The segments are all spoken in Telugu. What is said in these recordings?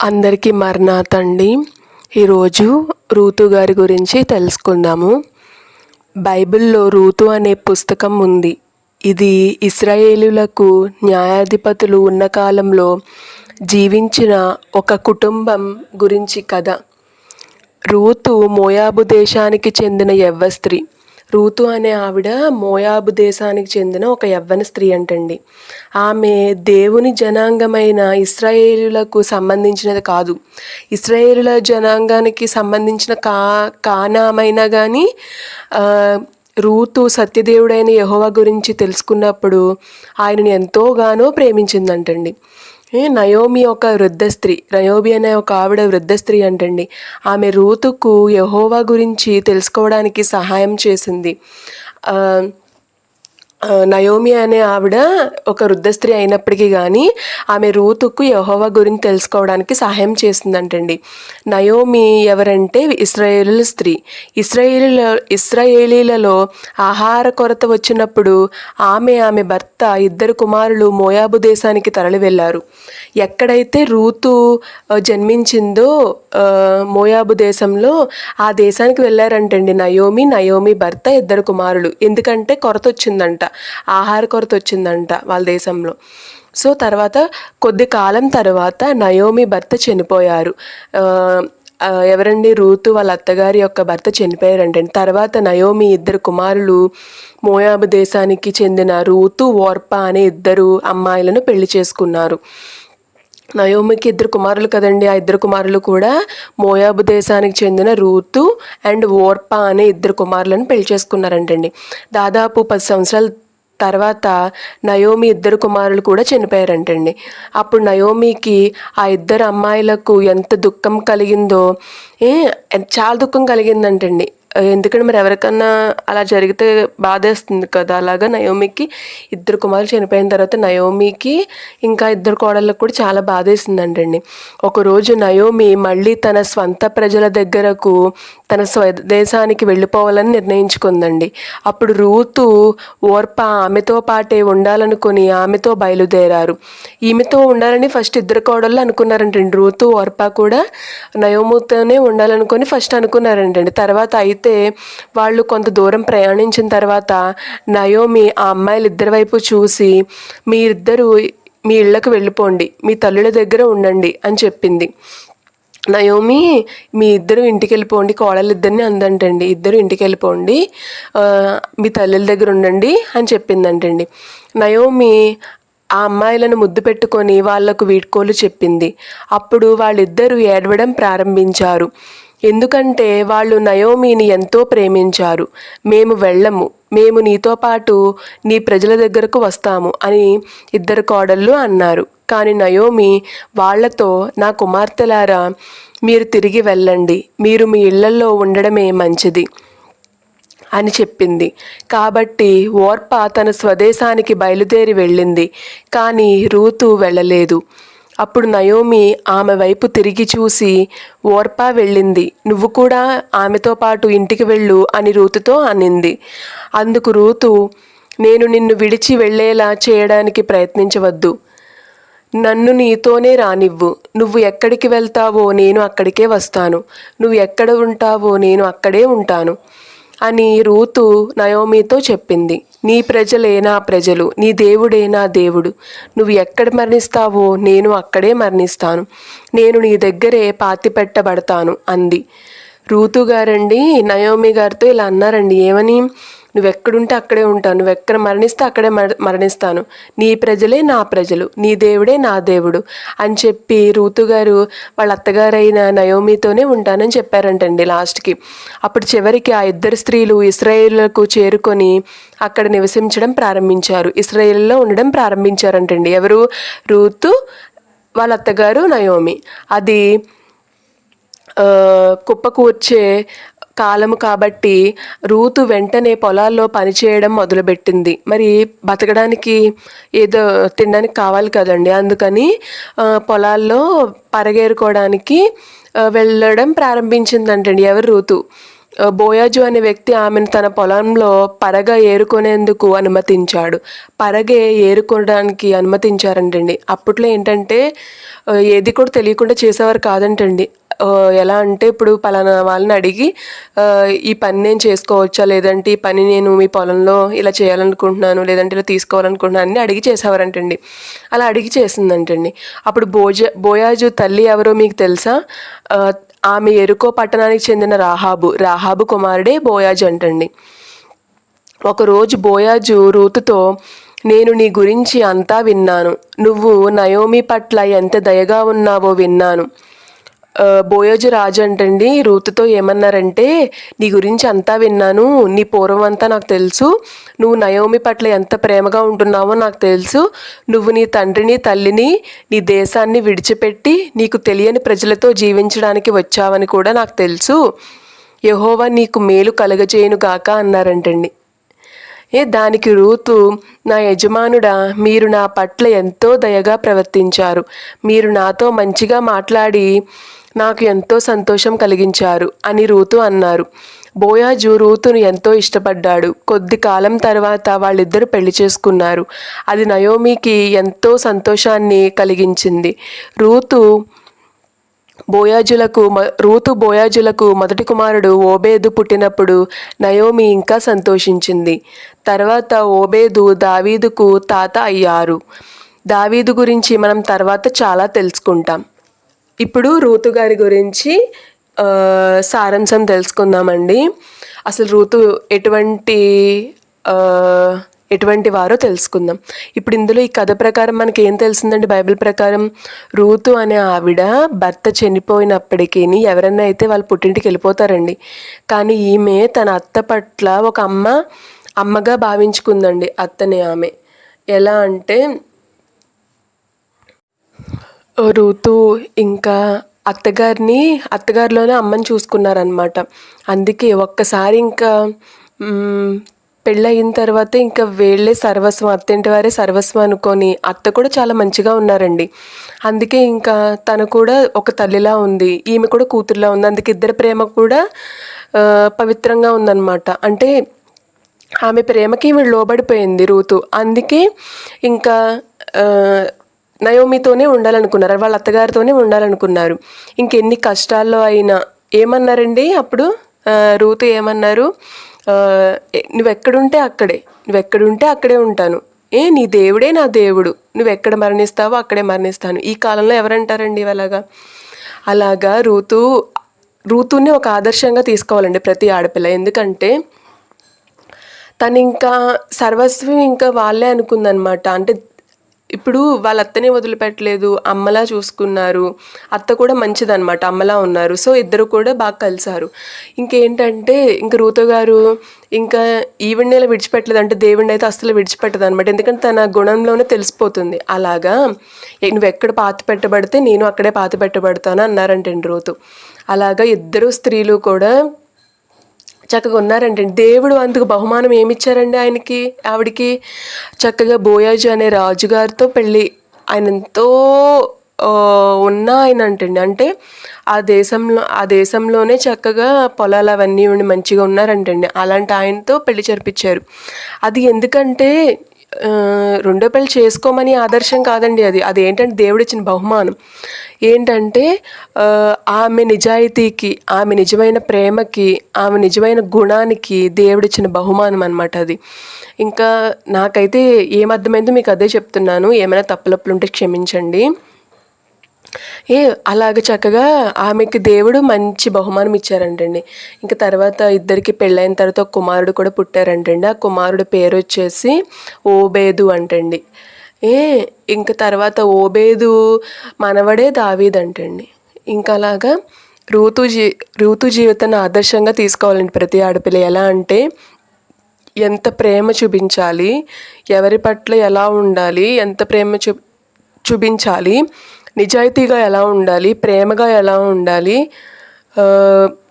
అందరికీ మరణాత్ అండి. ఈరోజు రూతు గారి గురించి తెలుసుకుందాము. బైబిల్లో రూతు అనే పుస్తకం ఉంది. ఇది ఇశ్రాయేలులకు న్యాయాధిపతులు ఉన్న కాలంలో జీవించిన ఒక కుటుంబం గురించి కథ. రూతు మోయాబు దేశానికి చెందిన యవ్వ స్త్రీ. రూతు అనే ఆవిడ మోయాబు దేశానికి చెందిన ఒక యవ్వన స్త్రీ అంటండి. ఆమె దేవుని జనాంగమైన ఇశ్రాయేలులకు సంబంధించినది కాదు. ఇశ్రాయేలుల జనాంగానికి సంబంధించిన కానామైనా కానీ రూతు సత్యదేవుడైన యెహోవా గురించి తెలుసుకున్నప్పుడు ఆయనను ఎంతోగానో ప్రేమించిందంటండి. నయోమి ఒక వృద్ధ స్త్రీ. నయోమి అనే ఒక ఆవిడ వృద్ధ స్త్రీ అంటండి. ఆమె రూతుకు యెహోవా గురించి తెలుసుకోవడానికి సహాయం చేసింది. నయోమి అనే ఆవిడ ఒక వృద్ధ స్త్రీ అయినప్పటికీ కానీ ఆమె రూతుకు యెహోవా గురించి తెలుసుకోవడానికి సహాయం చేసిందంటండి. నయోమి ఎవరంటే ఇశ్రాయేలుల స్త్రీ. ఇశ్రాయేలీలలో ఆహార కొరత వచ్చినప్పుడు ఆమె భర్త ఇద్దరు కుమారులు మోయాబు దేశానికి తరలి వెళ్ళారు. ఎక్కడైతే రూతు జన్మించిందో మోయాబు దేశంలో ఆ దేశానికి వెళ్ళారంటండి నయోమి భర్త ఇద్దరు కుమారులు. ఎందుకంటే కొరత వచ్చిందంట, ఆహార కొరత వచ్చిందంట వాళ్ళ దేశంలో. సో తర్వాత కొద్ది కాలం తర్వాత నయోమి భర్త చనిపోయారు. ఎవరండి? రూతు వాళ్ళ అత్తగారి యొక్క భర్త చనిపోయారంటండి. తర్వాత నయోమి ఇద్దరు కుమారులు మోయాబు దేశానికి చెందిన రూతు, ఓర్పా అనే ఇద్దరు అమ్మాయిలను పెళ్లి చేసుకున్నారు. నయోమికి ఇద్దరు కుమారులు కదండి. ఆ ఇద్దరు కుమారులు కూడా మోయాబు దేశానికి చెందిన రూతు అండ్ ఓర్పా అనే ఇద్దరు కుమారులను పెళ్లి చేసుకున్నారంటండి. దాదాపు 10 సంవత్సరాల తర్వాత నయోమి ఇద్దరు కుమారులు కూడా చనిపోయారంటండి. అప్పుడు నయోమికి ఆ ఇద్దరు అమ్మాయిలకు ఎంత దుఃఖం కలిగిందో, చాలా దుఃఖం కలిగిందంటండి. ఎందుకంటే మరి ఎవరికన్నా అలా జరిగితే బాధేస్తుంది కదా. అలాగా నయోమికి ఇద్దరు కుమారులు చనిపోయిన తర్వాత నయోమికి ఇంకా ఇద్దరు కోడళ్ళకు కూడా చాలా బాధేసిందంటండి. ఒకరోజు నయోమి మళ్ళీ తన స్వంత ప్రజల దగ్గరకు, తన స్వదేశానికి వెళ్ళిపోవాలని నిర్ణయించుకుందండి. అప్పుడు రూతు, ఓర్పా ఆమెతో పాటే ఉండాలనుకుని ఆమెతో బయలుదేరారు. ఈమెతో ఉండాలని ఫస్ట్ ఇద్దరు కోడళ్ళు అనుకున్నారంటండి. రూతు, ఓర్పా కూడా నయోమితోనే ఉండాలనుకొని ఫస్ట్ అనుకున్నారంటండి. తర్వాత అయితే వాళ్ళు కొంత దూరం ప్రయాణించిన తర్వాత నయోమి ఆ అమ్మాయిలు ఇద్దరి వైపు చూసి, మీరిద్దరూ మీ ఇళ్ళకు వెళ్ళిపోండి, మీ తల్లుల దగ్గర ఉండండి అని చెప్పింది. నయోమి మీ ఇద్దరు ఇంటికి వెళ్ళిపోండి, కోడలిద్దరిని అందంటండి. ఇద్దరు ఇంటికి వెళ్ళిపోండి, మీ తల్లుల దగ్గర ఉండండి అని చెప్పిందంటండి. నయోమి ఆ అమ్మాయిలను ముద్దు పెట్టుకొని వాళ్లకు వీడ్కోలు చెప్పింది. అప్పుడు వాళ్ళిద్దరూ ఏడవడం ప్రారంభించారు. ఎందుకంటే వాళ్ళు నయోమిని ఎంతో ప్రేమించారు. మేము వెళ్ళము, మేము నీతో పాటు నీ ప్రజల దగ్గరకు వస్తాము అని ఇద్దరు కోడళ్ళు అన్నారు. కానీ నయోమి వాళ్లతో, నా కుమార్తెలారా, మీరు తిరిగి వెళ్ళండి, మీరు మీ ఇళ్లల్లో ఉండడమే మంచిది అని చెప్పింది. కాబట్టి ఓర్పా తన స్వదేశానికి బయలుదేరి వెళ్ళింది. కానీ రూతు వెళ్ళలేదు. అప్పుడు నయోమి ఆమె వైపు తిరిగి చూసి, ఓర్పా వెళ్ళింది, నువ్వు కూడా ఆమెతో పాటు ఇంటికి వెళ్ళు అని రూతుతో అనింది. అందుకు రూతు, నేను నిన్ను విడిచి వెళ్ళేలా చేయడానికి ప్రయత్నించవద్దు, నన్ను నీతోనే రానివ్వు. నువ్వు ఎక్కడికి వెళ్తావో నేను అక్కడికే వస్తాను, నువ్వు ఎక్కడ ఉంటావో నేను అక్కడే ఉంటాను అని రూతు నయోమితో చెప్పింది. నీ ప్రజలే నా ప్రజలు, నీ దేవుడే నా దేవుడు. నువ్వు ఎక్కడ మరణిస్తావో నేను అక్కడే మరణిస్తాను, నేను నీ దగ్గరే పాతిపెట్టబడతాను అంది. రూతు గారండి నయోమి గారితో ఇలా అన్నారండి. ఏమని? నువ్వెక్కడుంటే అక్కడే ఉంటాను, నువ్వెక్కడ మరణిస్తే అక్కడే మరణిస్తాను, నీ ప్రజలే నా ప్రజలు, నీ దేవుడే నా దేవుడు అని చెప్పి రూతు గారు వాళ్ళ అత్తగారైన నయోమితోనే ఉంటానని చెప్పారంటండి లాస్ట్కి. అప్పుడు చివరికి ఆ ఇద్దరు స్త్రీలు ఇశ్రాయేలులకు చేరుకొని అక్కడ నివసించడం ప్రారంభించారు, ఇశ్రాయేలులో ఉండడం ప్రారంభించారంటండి. ఎవరు? రూతు, వాళ్ళ అత్తగారు నయోమి. అది కుప్పకూర్చే కాలము కాబట్టి రూతు వెంటనే పొలాల్లో పనిచేయడం మొదలుపెట్టింది. మరి బతకడానికి ఏదో తినడానికి కావాలి కదండి. అందుకని పొలాల్లో పరగేరుకోవడానికి వెళ్ళడం ప్రారంభించిందంటండి. ఎవరు? రూతు. బోయాజు అనే వ్యక్తి ఆమెను తన పొలంలో పరగ ఏరుకునేందుకు అనుమతించాడు. పరగే ఏరుకోవడానికి అనుమతించారంటండి. అప్పట్లో ఏంటంటే ఏది కూడా తెలియకుండా చేసేవారు కాదంటండి. ఎలా అంటే ఇప్పుడు పలానా వాళ్ళని అడిగి ఈ పని నేను చేసుకోవచ్చా, లేదంటే ఈ పని నేను మీ పొలంలో ఇలా చేయాలనుకుంటున్నాను, లేదంటే ఇలా తీసుకోవాలనుకుంటున్నాను అని అడిగి చేసేవారంటండి. అలా అడిగి చేసిందంటండి. అప్పుడు బోయాజు తల్లి ఎవరో మీకు తెలుసా? ఆమె ఎరుకో పట్టణానికి చెందిన రాహాబు కుమారుడే బోయాజు అంటండి. ఒకరోజు బోయాజు రూతుతో, నేను నీ గురించి అంతా విన్నాను, నువ్వు నయోమి పట్ల ఎంత దయగా ఉన్నావో విన్నాను. బోయాజు రాజు అంటండి రూతుతో ఏమన్నారంటే, నీ గురించి అంతా విన్నాను, నీ పూర్వం అంతా నాకు తెలుసు, నువ్వు నయోమి పట్ల ఎంత ప్రేమగా ఉంటున్నావో నాకు తెలుసు, నువ్వు నీ తండ్రిని తల్లిని నీ దేశాన్ని విడిచిపెట్టి నీకు తెలియని ప్రజలతో జీవించడానికి వచ్చావని కూడా నాకు తెలుసు, యెహోవా నీకు మేలు కలగజేయును గాక అన్నారంటండి. దానికి రూతు, నా యజమానుడా, మీరు నా పట్ల ఎంతో దయగా ప్రవర్తించారు, మీరు నాతో మంచిగా మాట్లాడి నాకు ఎంతో సంతోషం కలిగించారు అని రూతు అన్నారు. బోయాజు రూతును ఎంతో ఇష్టపడ్డాడు. కొద్ది కాలం తర్వాత వాళ్ళిద్దరూ పెళ్లి చేసుకున్నారు. అది నయోమికి ఎంతో సంతోషాన్ని కలిగించింది. రూతు బోయాజులకు మొదటి కుమారుడు ఓబేదు పుట్టినప్పుడు నయోమి ఇంకా సంతోషించింది. తర్వాత ఓబేదు దావీదుకు తాత అయ్యారు. దావీదు గురించి మనం తర్వాత చాలా తెలుసుకుంటాం. ఇప్పుడు రూతు గారి గురించి సారాంశం తెలుసుకుందామండి. అసలు రూతు ఎటువంటి వారో తెలుసుకుందాం. ఇప్పుడు ఇందులో ఈ కథ ప్రకారం మనకి ఏం తెలిసిందండి? బైబిల్ ప్రకారం రూతు అనే ఆవిడ భర్త చనిపోయినప్పటికీ ఎవరన్నా అయితే వాళ్ళ పుట్టింటికి వెళ్ళిపోతారండి. కానీ ఈమె తన అత్త పట్ల ఒక అమ్మగా భావించుకుందండి అత్తని ఆమె. ఎలా అంటే రూతు ఇంకా అత్తగారిలోనే అమ్మని చూసుకున్నారనమాట. అందుకే ఒక్కసారి ఇంకా పెళ్ళయిన తర్వాత ఇంకా వీళ్ళే సర్వస్వం, అత్తింటి వారే సర్వస్వం అనుకొని అత్త కూడా చాలా మంచిగా ఉన్నారండి. అందుకే ఇంకా తను కూడా ఒక తల్లిలా ఉంది, ఈమె కూడా కూతురులా ఉంది. అందుకే ఇద్దరి ప్రేమ కూడా పవిత్రంగా ఉందన్నమాట. అంటే ఆమె ప్రేమకి ఈమె లోబడిపోయింది రూతు. అందుకే ఇంకా నయోమితోనే ఉండాలనుకున్నారు, వాళ్ళ అత్తగారితోనే ఉండాలనుకున్నారు. ఇంకెన్ని కష్టాల్లో అయినా ఏమన్నారండి అప్పుడు రూతు ఏమన్నారు? నువ్వెక్కడుంటే అక్కడే ఉంటాను, నీ దేవుడే నా దేవుడు, నువ్వు ఎక్కడ మరణిస్తావో అక్కడే మరణిస్తాను. ఈ కాలంలో ఎవరంటారండి అలాగా రూతుని ఒక ఆదర్శంగా తీసుకోవాలండి ప్రతి ఆడపిల్ల. ఎందుకంటే తను ఇంకా సర్వస్వం ఇంకా వాళ్ళే అనుకుందనమాట. అంటే ఇప్పుడు వాళ్ళ అత్తనే వదిలిపెట్టలేదు, అమ్మలా చూసుకున్నారు. అత్త కూడా మంచిదన్నమాట, అమ్మలా ఉన్నారు. సో ఇద్దరు కూడా బాగా కలిసారు. ఇంకేంటంటే ఇంక రూతు గారు ఇంకా ఈవిడ్ని ఇలా విడిచిపెట్టలేదు అంటే దేవుడిని అయితే అస్సలు విడిచిపెట్టదు అనమాట. ఎందుకంటే తన గుణంలోనే తెలిసిపోతుంది. అలాగా నువ్వు ఎక్కడ పాత పెట్టబడితే నేను అక్కడే పాత పెట్టబడతాను అన్నారంటే రూతు. అలాగా ఇద్దరు స్త్రీలు కూడా చక్కగా ఉన్నారంటే దేవుడు అందుకు బహుమానం ఏమిచ్చారండి ఆవిడికి? చక్కగా బోయాజు అనే రాజుగారితో పెళ్ళి. ఆయన ఎంతో ఆయన అంటే ఆ దేశంలోనే చక్కగా పొలాలు అవన్నీ ఉండి మంచిగా ఉన్నారంటండి. అలాంటి ఆయనతో పెళ్లి జరిపించారు. అది ఎందుకంటే రెండో పెళ్లి చేసుకోమని ఆదర్శం కాదండి. అదేంటంటే దేవుడిచ్చిన బహుమానం. ఏంటంటే ఆమె నిజాయితీకి, ఆమె నిజమైన ప్రేమకి, ఆమె నిజమైన గుణానికి దేవుడిచ్చిన బహుమానం అనమాట అది. ఇంకా నాకైతే ఏమర్థమైందో మీకు అదే చెప్తున్నాను. ఏమైనా తప్పులప్పులు ఉంటే క్షమించండి. అలాగ చక్కగా ఆమెకి దేవుడు మంచి బహుమానం ఇచ్చారంటండి. ఇంకా తర్వాత ఇద్దరికి పెళ్ళైన తర్వాత ఒక కుమారుడు కూడా పుట్టారంటండి. ఆ కుమారుడు పేరు వచ్చేసి ఓబేదు అంటండి. ఇంకా తర్వాత ఓబేదు మనవడే దావీదు అంటండి. ఇంకా అలాగా రూతు జీవితాన్ని ఆదర్శంగా తీసుకోవాలండి ప్రతి ఆడపిల్ల. ఎలా అంటే ఎంత ప్రేమ చూపించాలి, ఎవరి పట్ల ఎలా ఉండాలి, ఎంత ప్రేమ చూపించాలి, నిజాయితీగా ఎలా ఉండాలి, ప్రేమగా ఎలా ఉండాలి,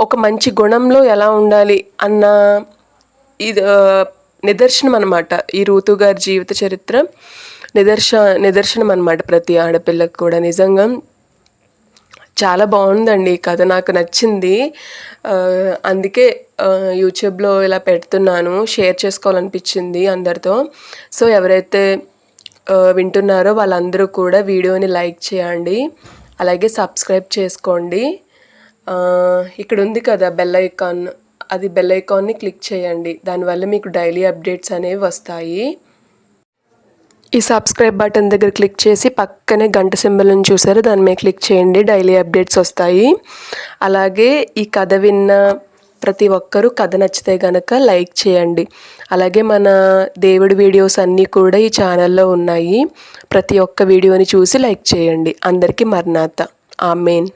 ఒక మంచి గుణంలో ఎలా ఉండాలి అన్న ఇది నిదర్శనం అన్నమాట. ఈ రూతు గారి జీవిత చరిత్ర నిదర్శనం అన్నమాట ప్రతి ఆడపిల్లకు కూడా. నిజంగా చాలా బాగుందండి ఈ కథ, నాకు నచ్చింది. అందుకే యూట్యూబ్లో ఇలా పెడుతున్నాను, షేర్ చేసుకోవాలనిపించింది అందరితో. సో ఎవరైతే వింటున్నారో వాళ్ళందరూ కూడా వీడియోని లైక్ చేయండి, అలాగే సబ్స్క్రైబ్ చేసుకోండి. ఇక్కడ ఉంది కదా బెల్ ఐకాన్, అది బెల్ ఐకాన్ని క్లిక్ చేయండి. దానివల్ల మీకు డైలీ అప్డేట్స్ అనేవి వస్తాయి. ఈ సబ్స్క్రైబ్ బటన్ దగ్గర క్లిక్ చేసి పక్కనే గంట సింబల్ని చూసారు, దాని మీద క్లిక్ చేయండి, డైలీ అప్డేట్స్ వస్తాయి. అలాగే ఈ కథ విన్న ప్రతి ఒక్కరూ కథ నచ్చితే కనుక లైక్ చేయండి. అలాగే మన దేవుడి వీడియోస్ అన్నీ కూడా ఈ ఛానల్లో ఉన్నాయి. ప్రతి ఒక్క వీడియోని చూసి లైక్ చేయండి. అందరికీ మర్నాత. ఆమేన్.